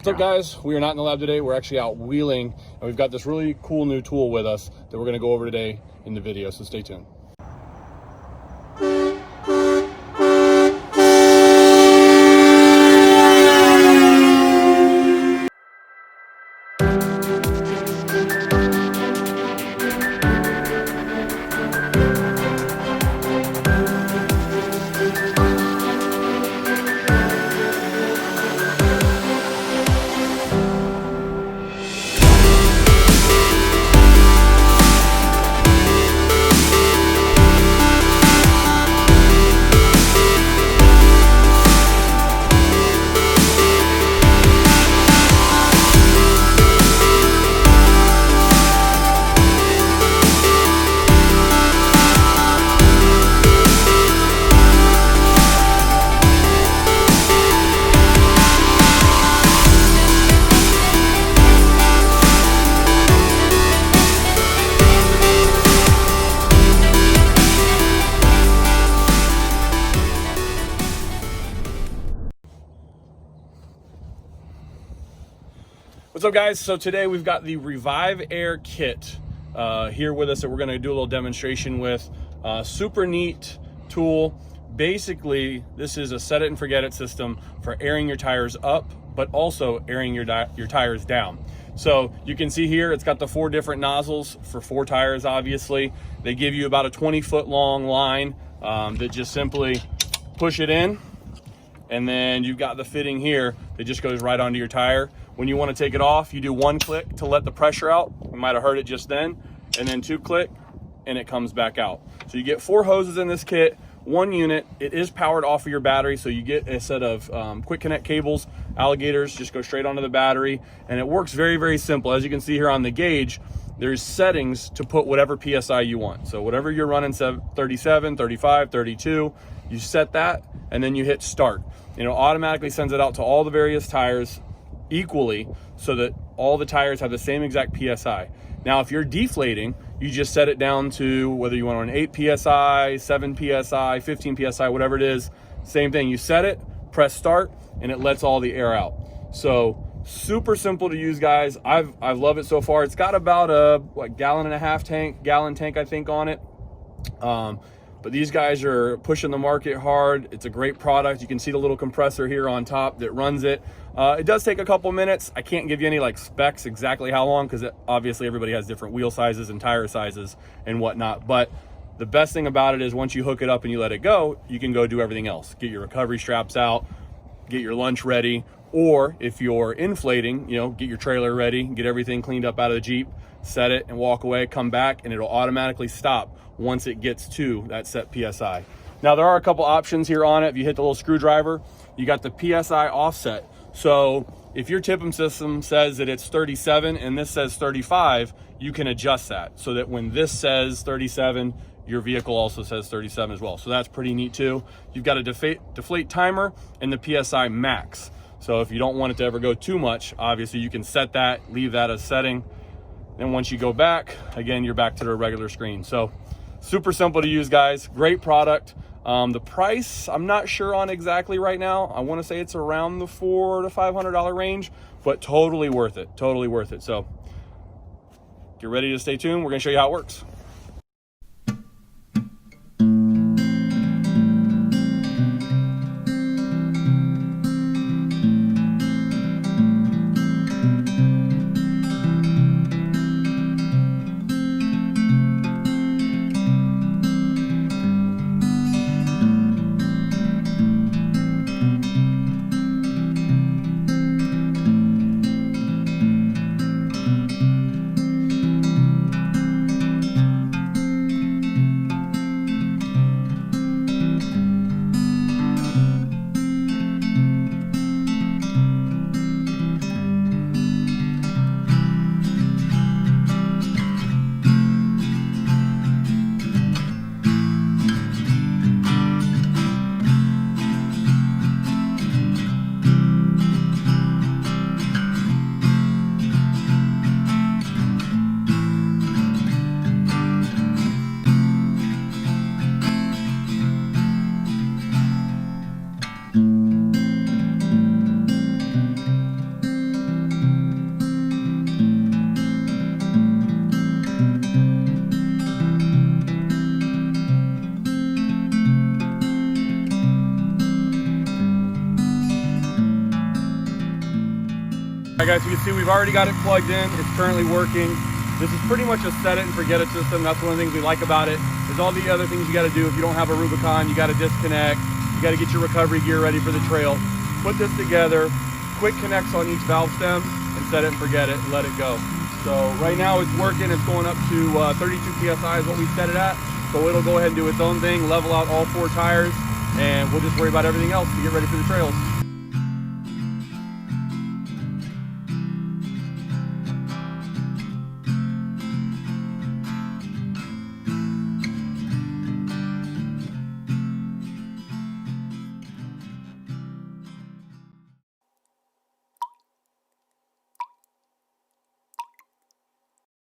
What's up, guys? We are not in the lab today. We're actually out wheeling, and we've got this really cool new tool with us that we're going to go over today in the video, so stay tuned. What's up, guys? So today we've got the RevivAir kit here with us that we're going to do a little demonstration with. Super neat tool. Basically, this is a set it and forget it system for airing your tires up, but also airing your tires down. So you can see here, it's got the 4 different nozzles for 4 tires, obviously. They give you about a 20-foot long line that just simply push it in. And then you've got the fitting here that just goes right onto your tire. When you want to take it off, you do 1 click to let the pressure out. You might have heard it just then. And then 2 click and it comes back out. So you get 4 hoses in this kit, 1 unit. It is powered off of your battery, so you get a set of quick connect cables. Alligators just go straight onto the battery, and it works very, very simple. As you can see here on the gauge, there's settings to put whatever PSI you want. So whatever you're running, 37, 35, 32, you set that, and then you hit start. And it automatically sends it out to all the various tires equally so that all the tires have the same exact PSI. Now, if you're deflating, you just set it down to whether you want an 8 PSI, 7 PSI, 15 PSI, whatever it is, same thing. You set it, press start, and it lets all the air out. So super simple to use, guys. I've loved it so far. It's got about a gallon tank, I think, on it. But these guys are pushing the market hard. It's a great product. You can see the little compressor here on top that runs it. It does take a couple minutes. I can't give you any specs exactly how long, because obviously everybody has different wheel sizes and tire sizes and whatnot. But the best thing about it is once you hook it up and you let it go, you can go do everything else. Get your recovery straps out, get your lunch ready, or if you're inflating, get your trailer ready, get everything cleaned up out of the Jeep, set it and walk away, come back, and it'll automatically stop once it gets to that set PSI. Now, there are a couple options here on it. If you hit the little screwdriver, you got the PSI offset. So if your tipping system says that it's 37 and this says 35, you can adjust that so that when this says 37, your vehicle also says 37 as well. So that's pretty neat too. You've got a deflate timer and the PSI max. So if you don't want it to ever go too much, obviously you can set that, leave that as setting. Then once you go back, again, you're back to the regular screen. So super simple to use, guys. Great product. The price, I'm not sure on exactly right now. I want to say it's around the $400 to $500 range, but totally worth it. Totally worth it. So get ready to stay tuned. We're going to show you how it works. All right, guys, you can see we've already got it plugged in. It's currently working. This is pretty much a set it and forget it system. That's one of the things we like about it. There's all the other things you got to do. If you don't have a Rubicon, you got to disconnect. You got to get your recovery gear ready for the trail. Put this together, quick connects on each valve stem, and set it and forget it and let it go. So right now it's working. It's going up to 32 PSI is what we set it at. So it'll go ahead and do its own thing, level out all 4 tires, and we'll just worry about everything else to get ready for the trails.